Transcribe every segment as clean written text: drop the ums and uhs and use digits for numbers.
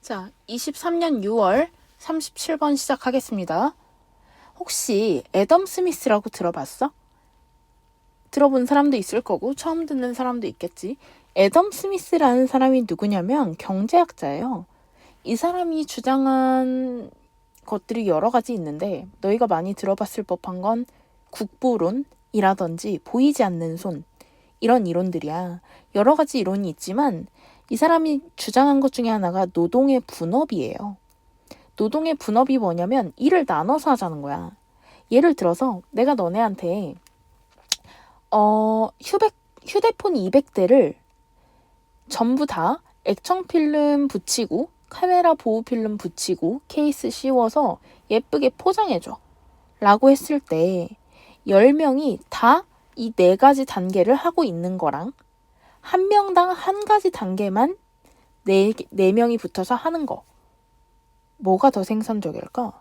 자, 23년 6월 37번 시작하겠습니다. 혹시 애덤 스미스라고 들어봤어? 들어본 사람도 있을 거고 처음 듣는 사람도 있겠지. 애덤 스미스라는 사람이 누구냐면 경제학자예요. 이 사람이 주장한 것들이 여러 가지 있는데 너희가 많이 들어봤을 법한 건 국부론이라든지 보이지 않는 손 이런 이론들이야. 여러 가지 이론이 있지만 이 사람이 주장한 것 중에 하나가 노동의 분업이에요. 노동의 분업이 뭐냐면 일을 나눠서 하자는 거야. 예를 들어서 내가 너네한테 휴대폰 200대를 전부 다 액청 필름 붙이고 카메라 보호 필름 붙이고 케이스 씌워서 예쁘게 포장해줘 라고 했을 때 10명이 다 이 4가지 단계를 하고 있는 거랑 한 명당 한 가지 단계만 4명이 붙어서 하는 거. 뭐가 더 생산적일까?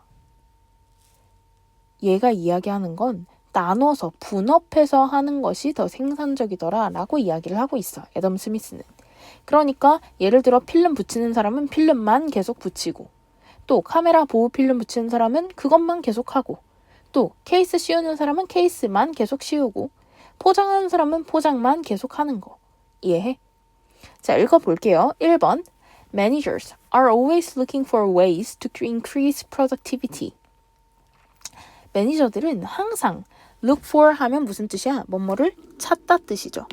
얘가 이야기하는 건 나눠서 분업해서 하는 것이 더 생산적이더라 라고 이야기를 하고 있어. 애덤 스미스는. 그러니까 예를 들어 필름 붙이는 사람은 필름만 계속 붙이고 또 카메라 보호 필름 붙이는 사람은 그것만 계속 하고 또 케이스 씌우는 사람은 케이스만 계속 씌우고 포장하는 사람은 포장만 계속 하는 거. 이해해? 자, 읽어볼게요. 1번 Managers are always looking for ways to increase productivity. 매니저들은 항상 look for 하면 무슨 뜻이야? 뭐뭐를 찾다 뜻이죠.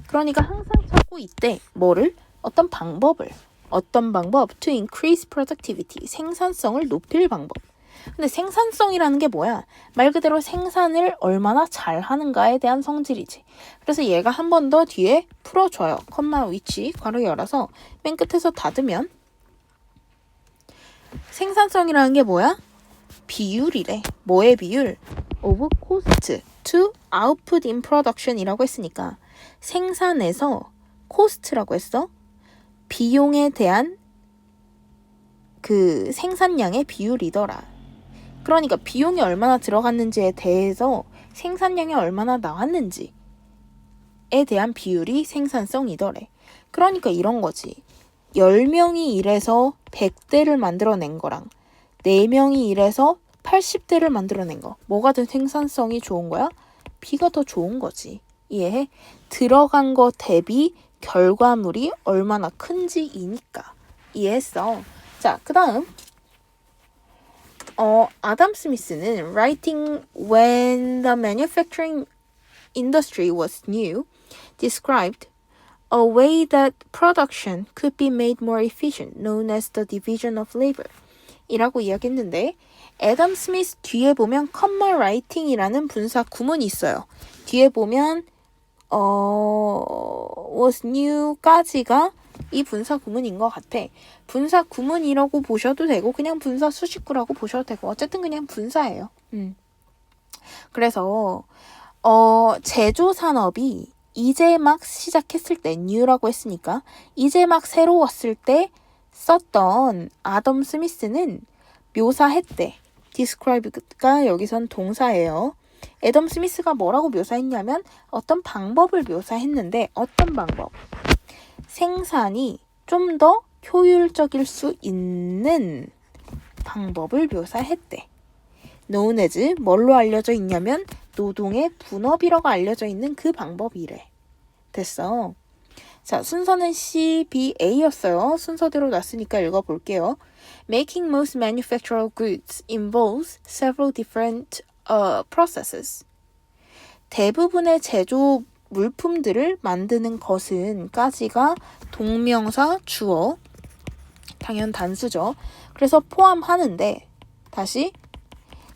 그러니까 항상 찾고 있대. 뭐를? 어떤 방법? to increase productivity. 생산성을 높일 방법. 근데 생산성이라는 게 뭐야? 말 그대로 생산을 얼마나 잘 하는가에 대한 성질이지. 그래서 얘가 한 번 더 뒤에 풀어줘요. 컴마 위치 괄호 열어서 맨 끝에서 닫으면 생산성이라는 게 뭐야? 비율이래. 뭐의 비율? of cost to output in production 이라고 했으니까 생산에서 cost라고 했어. 비용에 대한 그 생산량의 비율이더라. 그러니까 비용이 얼마나 들어갔는지에 대해서 생산량이 얼마나 나왔는지에 대한 비율이 생산성이더래. 그러니까 이런 거지. 10명이 일해서 100대를 만들어낸 거랑 4명이 일해서 80대를 만들어낸 거. 뭐가 더 생산성이 좋은 거야? B가 더 좋은 거지. 이해해? 들어간 거 대비 결과물이 얼마나 큰지이니까. 이해했어? 자, 그 다음 아담 스미스는 writing when the manufacturing industry was new described a way that production could be made more efficient, known as the division of labor. 이라고 이야기했는데 애덤 스미스 뒤에 보면 comma writing이라는 분사 구문이 있어요. 뒤에 보면 was new까지가 이 분사 구문인 것 같아. 분사 구문이라고 보셔도 되고 그냥 분사 수식구라고 보셔도 되고 어쨌든 그냥 분사예요. 그래서 제조 산업이 이제 막 시작했을 때 new라고 했으니까 이제 막 새로웠을 때 썼던 아덤 스미스는 묘사했대. describe가 여기선 동사예요. 애덤 스미스가 뭐라고 묘사했냐면 어떤 방법을 묘사했는데 어떤 방법? 생산이 좀 더 효율적일 수 있는 방법을 묘사했대. known as 뭘로 알려져 있냐면 노동의 분업이라고 알려져 있는 그 방법이래. 됐어. 자, 순서는 C, B, A였어요. 순서대로 놨으니까 읽어볼게요. Making most manufactured goods involves several different processes. 대부분의 제조 물품들을 만드는 것은 까지가 동명사 주어 당연 단수죠. 그래서 포함하는데 다시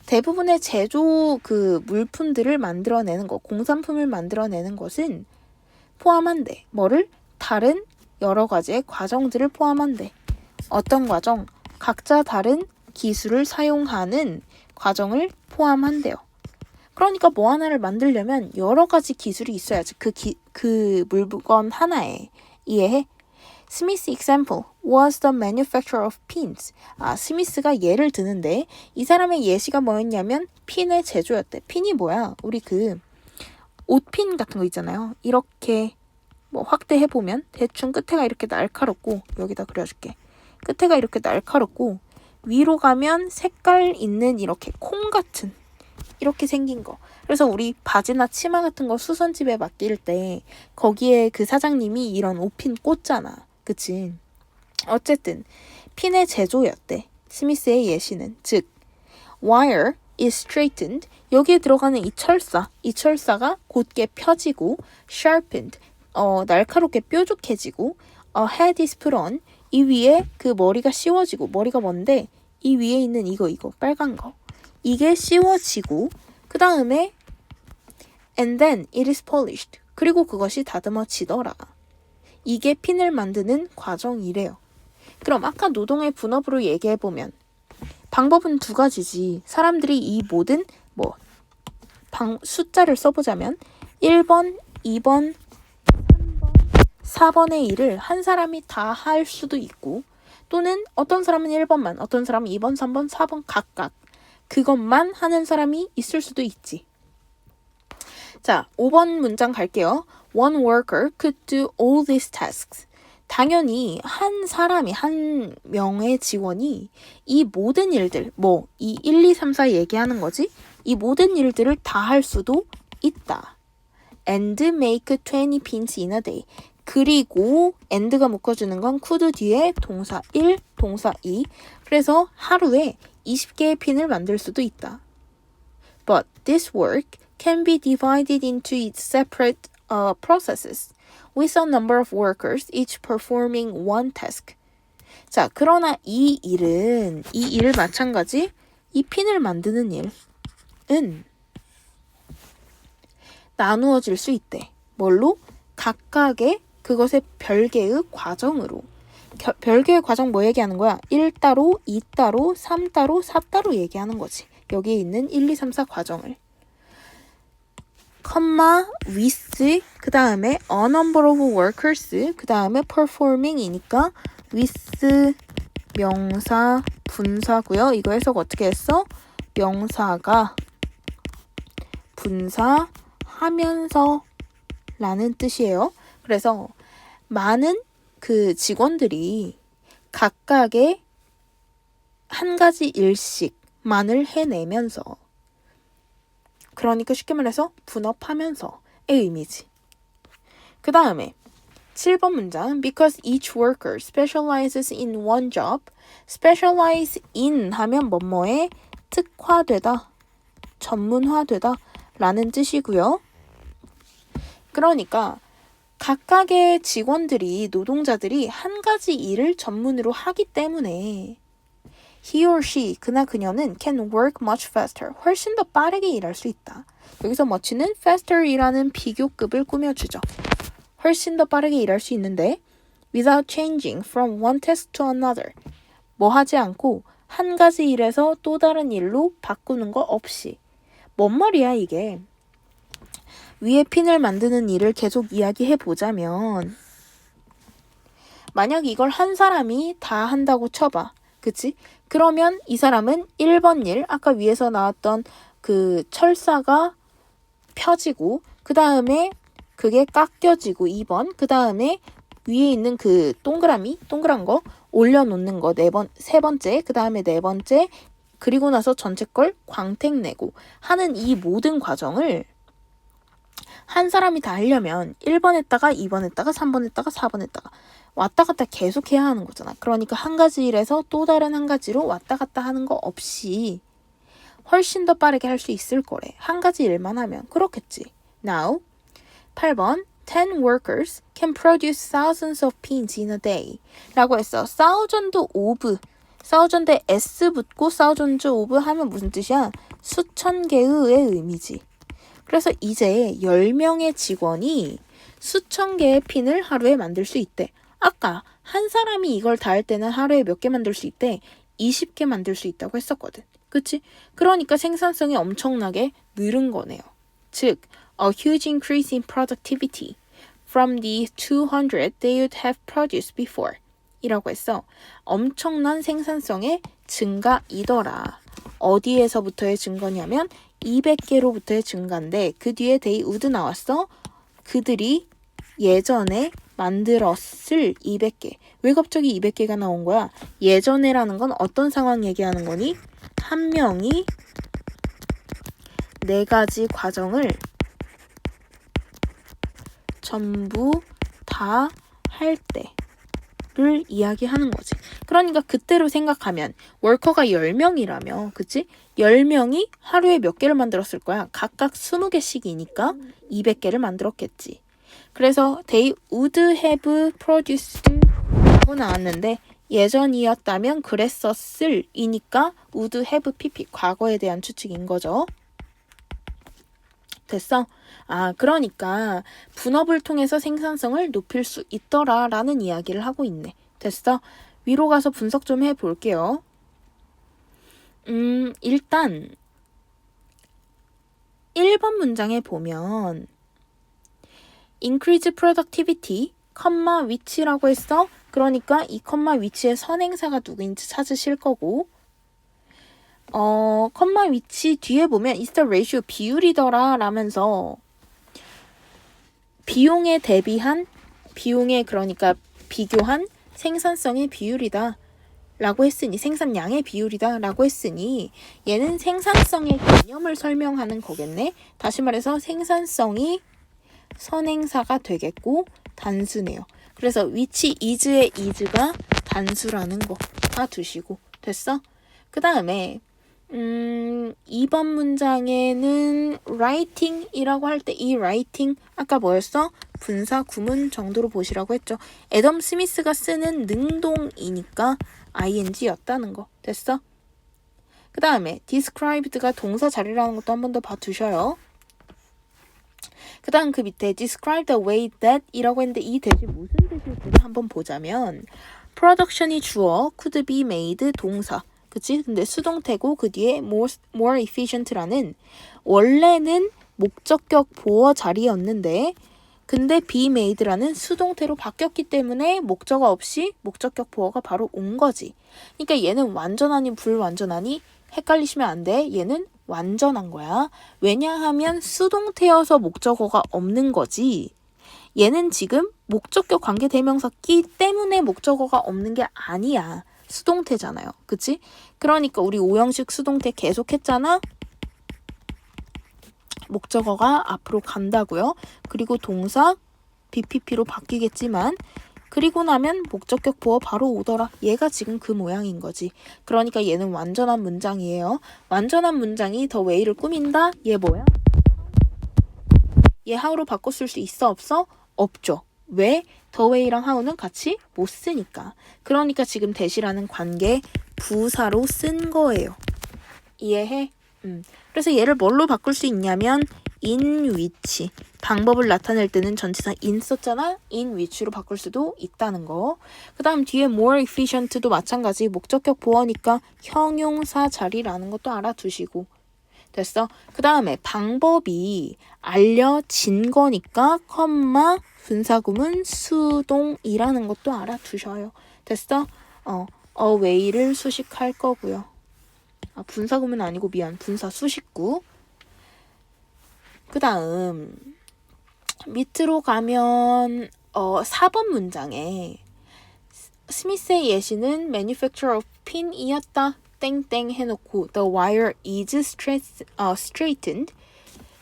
대부분의 제조 그 물품들을 만들어내는 것, 공산품을 만들어내는 것은 포함한대. 뭐를? 다른 여러 가지의 과정들을 포함한대. 어떤 과정? 각자 다른 기술을 사용하는 과정을 포함한대요. 그러니까 뭐 하나를 만들려면 여러 가지 기술이 있어야지. 그 물건 하나에. 이해해? 스미스 example was the manufacture of pins. 스미스가 예를 드는데 이 사람의 예시가 뭐였냐면 핀의 제조였대. 핀이 뭐야? 우리 그 옷핀 같은 거 있잖아요. 이렇게 뭐 확대해보면 대충 끝에가 이렇게 날카롭고 여기다 그려줄게. 끝에가 이렇게 날카롭고 위로 가면 색깔 있는 이렇게 콩 같은 이렇게 생긴 거. 그래서 우리 바지나 치마 같은 거 수선집에 맡길 때 거기에 그 사장님이 이런 옷핀 꽂잖아. 그치? 어쨌든 핀의 제조였대. 스미스의 예시는. 즉 wire is straightened. 여기에 들어가는 이 철사가 곧게 펴지고 sharpened. 날카롭게 뾰족해지고 a head is put on. 이 위에 그 머리가 씌워지고 머리가 뭔데 이 위에 있는 이거 빨간 거. 이게 씌워지고 그 다음에 and then it is polished. 그리고 그것이 다듬어지더라. 이게 핀을 만드는 과정이래요. 그럼 아까 노동의 분업으로 얘기해보면 방법은 두 가지지. 사람들이 이 모든 숫자를 써보자면 1번, 2번, 3번, 4번의 일을 한 사람이 다 할 수도 있고 또는 어떤 사람은 1번만, 어떤 사람은 2번, 3번, 4번 각각 그것만 하는 사람이 있을 수도 있지. 자, 5번 문장 갈게요. One worker could do all these tasks. 당연히 한 사람이, 한 명의 직원이 이 모든 일들, 이 1, 2, 3, 4 얘기하는 거지? 이 모든 일들을 다 할 수도 있다. And make 20 pins in a day. 그리고 and가 묶어주는 건 could 뒤에 동사 1, 동사 2. 그래서 하루에 20개의 핀을 만들 수도 있다. But this work can be divided into its separate processes, with a number of workers each performing one task. 자, 그러나 이 일 마찬가지 이 핀을 만드는 일은 나누어질 수 있대. 뭘로? 각각의 그것의 별개의 과정으로. 별개의 과정 뭐 얘기하는 거야? 1따로, 2따로, 3따로, 4따로 얘기하는 거지. 여기에 있는 1, 2, 3, 4 과정을. 컴마, with, 그 다음에 a number of workers, 그 다음에 performing이니까 with 명사, 분사고요. 이거 해석 어떻게 했어? 명사가 분사하면서 라는 뜻이에요. 그래서 많은 그 직원들이 각각의 한 가지 일씩만을 해내면서 그러니까 쉽게 말해서 분업하면서의 의미지. 그 다음에 7번 문장 Because each worker specializes in one job. specialize in 하면 뭐뭐에 특화되다, 전문화되다 라는 뜻이고요. 그러니까 각각의 직원들이, 노동자들이 한 가지 일을 전문으로 하기 때문에 he or she, 그나 그녀는 can work much faster, 훨씬 더 빠르게 일할 수 있다. 여기서 much는 faster이라는 비교급을 꾸며주죠. 훨씬 더 빠르게 일할 수 있는데 without changing from one task to another. 뭐 하지 않고 한 가지 일에서 또 다른 일로 바꾸는 거 없이. 뭔 말이야 이게. 위에 핀을 만드는 일을 계속 이야기해 보자면 만약 이걸 한 사람이 다 한다고 쳐봐. 그치? 그러면 이 사람은 1번 일, 아까 위에서 나왔던 그 철사가 펴지고 그 다음에 그게 깎여지고 2번, 그 다음에 위에 있는 그 동그란 거 올려놓는 거 세 번째, 그 다음에 네 번째, 그리고 나서 전체 걸 광택 내고 하는 이 모든 과정을 한 사람이 다 하려면 1번 했다가 2번 했다가 3번 했다가 4번 했다가 왔다 갔다 계속 해야 하는 거잖아. 그러니까 한 가지 일에서 또 다른 한 가지로 왔다 갔다 하는 거 없이 훨씬 더 빠르게 할 수 있을 거래. 한 가지 일만 하면. 그렇겠지. Now, 8번 10 workers can produce thousands of pins in a day 라고 했어. thousand에 s 붙고 thousands of 하면 무슨 뜻이야? 수천 개의 의미지. 그래서 이제 10명의 직원이 수천 개의 핀을 하루에 만들 수 있대. 아까 한 사람이 이걸 다 할 때는 하루에 몇 개 만들 수 있대? 20개 만들 수 있다고 했었거든. 그치? 그러니까 생산성이 엄청나게 늘은 거네요. 즉, a huge increase in productivity from the 200 they would have produced before 이라고 했어. 엄청난 생산성의 증가이더라. 어디에서부터의 증거냐면 200개로부터의 증가인데 그 뒤에 they would 나왔어. 그들이 예전에 만들었을 200개. 왜 갑자기 200개가 나온 거야? 예전에라는 건 어떤 상황 얘기하는 거니? 한 명이 4가지 과정을 전부 다 할 때를 이야기하는 거지. 그러니까 그때로 생각하면 워커가 10명이라며, 그치? 10명이 하루에 몇 개를 만들었을 거야? 각각 20개씩이니까 200개를 만들었겠지. 그래서 they would have produced 라고 나왔는데 예전이었다면 그랬었을 이니까 would have pp 과거에 대한 추측인 거죠. 됐어? 그러니까 분업을 통해서 생산성을 높일 수 있더라 라는 이야기를 하고 있네. 됐어? 위로 가서 분석 좀 해볼게요. 일단 1번 문장에 보면 increase productivity, which라고 했어. 그러니까 이 which의 선행사가 누구인지 찾으실 거고 which 뒤에 보면 is the ratio 비율이더라 라면서 비용에 그러니까 비교한 생산성의 비율이다 라고 했으니 생산량의 비율이다 라고 했으니 얘는 생산성의 개념을 설명하는 거겠네. 다시 말해서 생산성이 선행사가 되겠고 단수네요. 그래서 which is의 is가 단수라는 거 봐두시고 됐어? 그 다음에 2번 문장에는 writing이라고 할 때 이 writing 아까 뭐였어? 분사 구문 정도로 보시라고 했죠. 애덤 스미스가 쓰는 능동이니까 ing였다는 거 됐어? 그 다음에 described가 동사 자리라는 것도 한 번 더 봐두셔요. 그 다음 그 밑에 describe the way that 이라고 했는데 이 대시 무슨 대시일지 한번 보자면 production이 주어, could be made 동사 그치? 근데 수동태고 그 뒤에 more efficient라는 원래는 목적격 보어 자리였는데 근데 be made라는 수동태로 바뀌었기 때문에 목적어 없이 목적격 보어가 바로 온 거지. 그러니까 얘는 완전하니 불완전하니 헷갈리시면 안 돼. 얘는 완전한 거야. 왜냐하면 수동태여서 목적어가 없는 거지. 얘는 지금 목적격 관계대명사 끼 때문에 목적어가 없는 게 아니야. 수동태잖아요. 그치? 그러니까 우리 5형식 수동태 계속 했잖아. 목적어가 앞으로 간다고요. 그리고 동사 BPP로 바뀌겠지만 그리고 나면 목적격 보어 바로 오더라. 얘가 지금 그 모양인 거지. 그러니까 얘는 완전한 문장이에요. 완전한 문장이 더 way를 꾸민다? 얘 뭐야? 얘 how로 바꿔 쓸 수 있어? 없어? 없죠. 왜? the way랑 how는 같이 못 쓰니까. 그러니까 지금 대시라는 관계 부사로 쓴 거예요. 이해해? 그래서 얘를 뭘로 바꿀 수 있냐면 in which 방법을 나타낼 때는 전치사 in 썼잖아. in which로 바꿀 수도 있다는 거. 그 다음 뒤에 more efficient도 마찬가지 목적격 보어니까 형용사 자리라는 것도 알아두시고 됐어? 그 다음에 방법이 알려진 거니까 컴마 분사구문 수동이라는 것도 알아두셔요. 됐어? way를 수식할 거고요. 분사구문 아니고 미안. 분사 수식구. 그 다음 밑으로 가면 4번 문장에 스미스의 예시는 manufacturer of pin이었다. 땡땡 해놓고 the wire is straightened.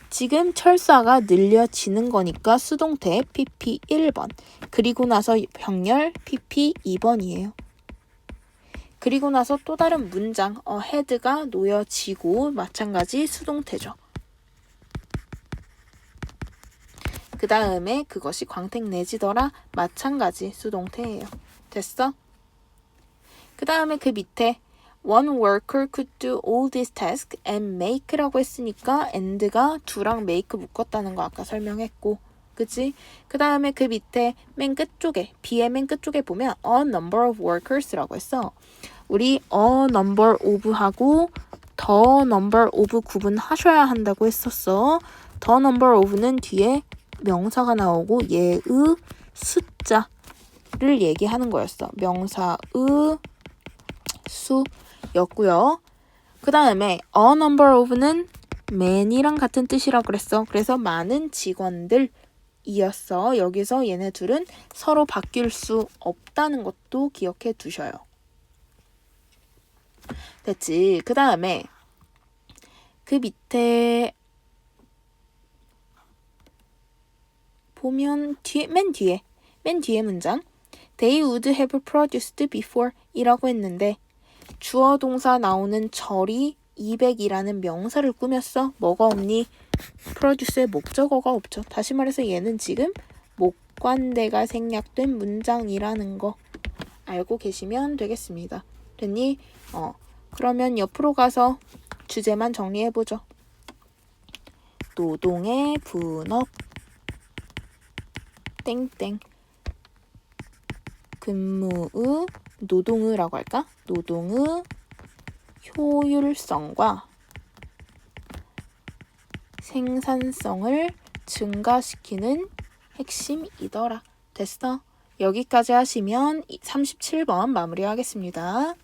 지금 철사가 늘려지는 거니까 수동태 PP 1번. 그리고 나서 병렬 PP 2번이에요. 그리고 나서 또 다른 문장 head가 놓여지고 마찬가지 수동태죠. 그 다음에 그것이 광택 내지더라 마찬가지 수동태예요. 됐어? 그 다음에 그 밑에 one worker could do all this task and make라고 했으니까 and가 do랑 make 묶었다는 거 아까 설명했고 그치? 그 다음에 그 밑에 맨 끝쪽에 B의 맨 끝쪽에 보면 a number of workers라고 했어. 우리 a number of하고 the number of 구분하셔야 한다고 했었어. the number of는 뒤에 명사가 나오고 얘의 숫자를 얘기하는 거였어. 명사의 수였고요. 그 다음에 a number of는 man이랑 같은 뜻이라고 그랬어. 그래서 많은 직원들 이었어. 여기서 얘네 둘은 서로 바뀔 수 없다는 것도 기억해 두셔요. 됐지? 그 다음에 그 밑에 보면 맨 뒤에 문장 They would have produced before 이라고 했는데 주어 동사 나오는 절이 200이라는 명사를 꾸몄어. 뭐가 없니? produce의 목적어가 없죠. 다시 말해서 얘는 지금 목관대가 생략된 문장이라는 거 알고 계시면 되겠습니다. 됐니? 그러면 옆으로 가서 주제만 정리해보죠. 노동의 분업 땡땡 근무의 노동의라고 할까? 노동의 효율성과 생산성을 증가시키는 핵심이더라. 됐어? 여기까지 하시면 37번 마무리하겠습니다.